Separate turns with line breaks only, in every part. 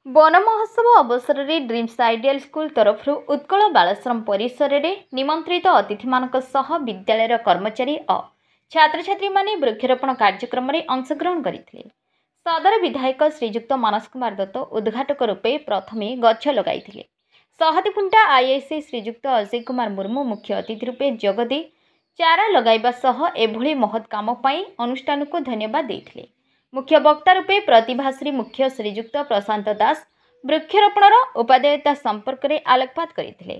One महोत्सव अवसर में ड्रीम्स आइडियल स्कूल तरफ उत्कल बालाश्रम परिसर में निमंत्रित अतिथि विद्यालय कर्मचारी और छात्र छात्री माने वृक्षरोपण कार्यक्रम में अंशग्रहण करते। सदर विधायक श्रीजुक्त मानस कुमार दत्त उद्घाटक रूपे प्रथमे गछ लगाई। सहदीखुंटा आईआईसी श्रीजुक्त अजय कुमार मुर्मू मुख्य अतिथि रूपे जगदे चारा लगाइबा सह एभली महत् काम पाई अनुष्ठान को धन्यवाद देते। मुख्य वक्ता रूपे प्रतिभाश्री मुख्य श्रीजुक्त प्रशांत दास वृक्षरोपणर उपादेयता संपर्क में आलोकपात करते।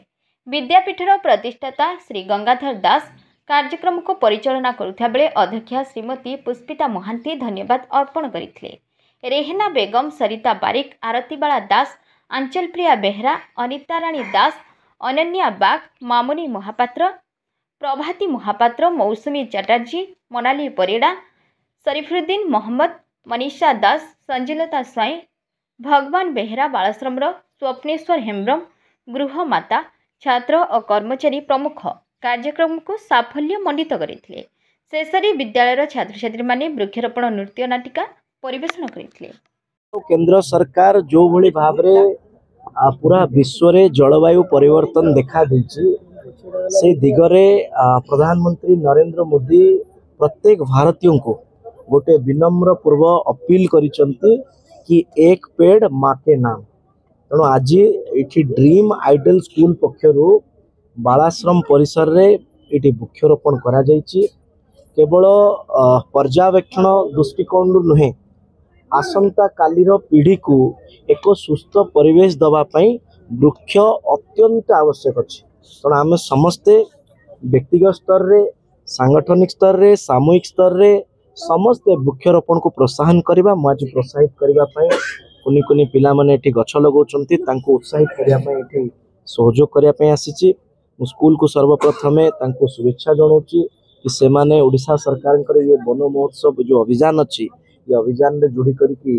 विद्यापीठर प्रतिष्ठाता श्री गंगाधर दास कार्यक्रम को परिचालना करुवा बेले अध्यक्षा श्रीमती पुष्पिता महांती धन्यवाद अर्पण करते। रेहना बेगम, सरिता बारिक, आरतीबाला दास, आंचल प्रिया बेहरा, अनिता राणी दास, अनन्या बाग, मामुनी महापात्र, प्रभाती महापात्र, मौसुमी चटर्जी, मोनाली परिड़ा, शरीफुद्दीन मोहम्मद, मनीषा दास, संजुलता स्वाई, भगवान बेहरा, बालाश्रम स्वप्नेश्वर हेम्ब्रम, गृहमाता, छात्र और कर्मचारी प्रमुख कार्यक्रम को साफल्य मंडित करते। शेष विद्यालय छात्र छात्री माने वृक्षरोपण नृत्य नाटिका परिवेषण करते।
केंद्र सरकार जो भली भाव रे पूरा विश्व रे जलवायु परिवर्तन देखा देछि से दिगरे प्रधानमंत्री नरेंद्र मोदी प्रत्येक भारतीयों को गोटे विनम्र पूर्व अपील करिसंती कि एक पेड़ माँ के नाम। तेणु आज ये ड्रीम आइडियल स्कूल पक्षरु बालाश्रम परिसर रे ये वृक्षरोपण करा जायछि। केवल पर्यवेक्षण दृष्टिकोण नुहे आसंता कालीर पीढ़ी को एक सुस्थ परिवेश दवा पई वृक्ष अत्यंत आवश्यक अछि। तेणु आम समस्ते व्यक्तिगत स्तर रे, सांगठनिक स्तर रे, सामूहिक स्तर रे समस्ते वृक्षरोपण को प्रोत्साहन करवा। आज प्रोत्साहित करने कुनी कुनी पिला माने एठी गछ लगाउछंती तांको उत्साहित करने सहयोग करने आसी। स्कूल को सर्वप्रथमे तांको शुभेच्छा जनाऊँगी कि से माने ओडिशा सरकार ये वन महोत्सव जो अभियान अच्छी ये अभियान रे जोड़ी करके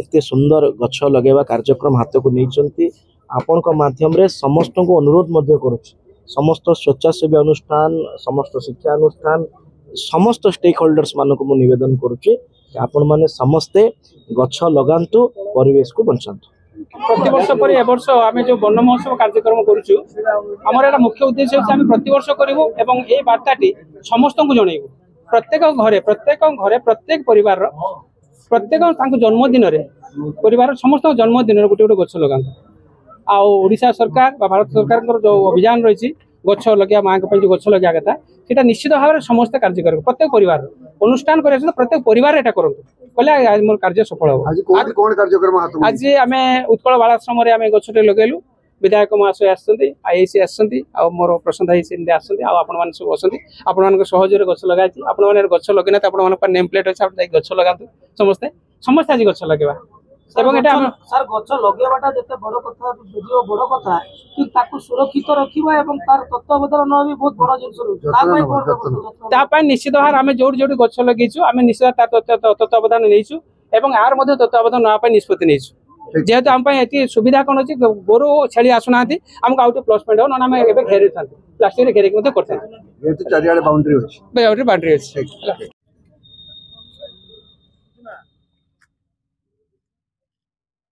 एते सुंदर गछ लगेवा कार्यक्रम हाथ को नहीं। आपण को माध्यम रे समस्त को अनुरोध मध्य करुच्ची, समस्त स्वेच्छासेवी अनुष्ठान, समस्त शिक्षा अनुष्ठान, समस्त स्टेक होल्डर्स मान को निवेदन करुच्ची आपण माने समस्ते गछ लगांतु, परिवेश को बंचातु।
प्रतिवर्ष पर ए वर्ष आम जो वन महोत्सव कार्यक्रम करुचु आमर एटा मुख्य उद्देश्य होछि आम प्रतिवर्ष करिवु एवं ए वार्ताटी समस्त को जणैबु। प्रत्येक घरे प्रत्येक परिवार प्रत्येक जन्मदिन परिवार समस्त जन्मदिन गोटे गोटे गछ लगांतु। ओडिशा सरकार भारत सरकार जो अभियान रही गछ लगे माँ जो गछ लगे कथा सीटा निश्चित भाव में समस्त कार्य कर प्रत्येक परिवार अनुष्ठान कर प्रत्येक परिवार एटा करूँ कले मोर कार्य सफल हो। आज आम उत्कल बालाश्रम आम गछटे लगेलु। विधायक महाशय आसछन्ती, आईआईसी आसछन्ती, आ मोर प्रशांत भाई सिंधे आसछन्ती, आ आपण माने सब असछन्ती। आपण मानक सहयोग गछ लगाइछि। आपण माने गछ लगेना त आपण मानक नेम प्लेट अछि, आपण जाई गछ लगातु। समस्त आज गछ लगेबा एवं एटा
सर गछ लगेबाटा जते बड़ कथा बुझियो बड़ कथा कि ताकू सुरक्षित रखिबा एवं तार तत्वावधान न भी बहुत बड़ जिंस रहू।
ता पय निश्चित भार आमे जोडी जोडी गछ लगेछु, आमे निश्चित तार तत्वावधान नेइछु एवं आर मध्ये तत्वावधान ना पय निष्पत्ति नेइछु। जेहेतु आम एति सुविधा कौन अच्छी गोरु छेली आसुना आमको आउट प्लस पॉइंट हो ना आम घेरे प्लास्टिक घेरिक करते।
बाउंड्री अच्छी।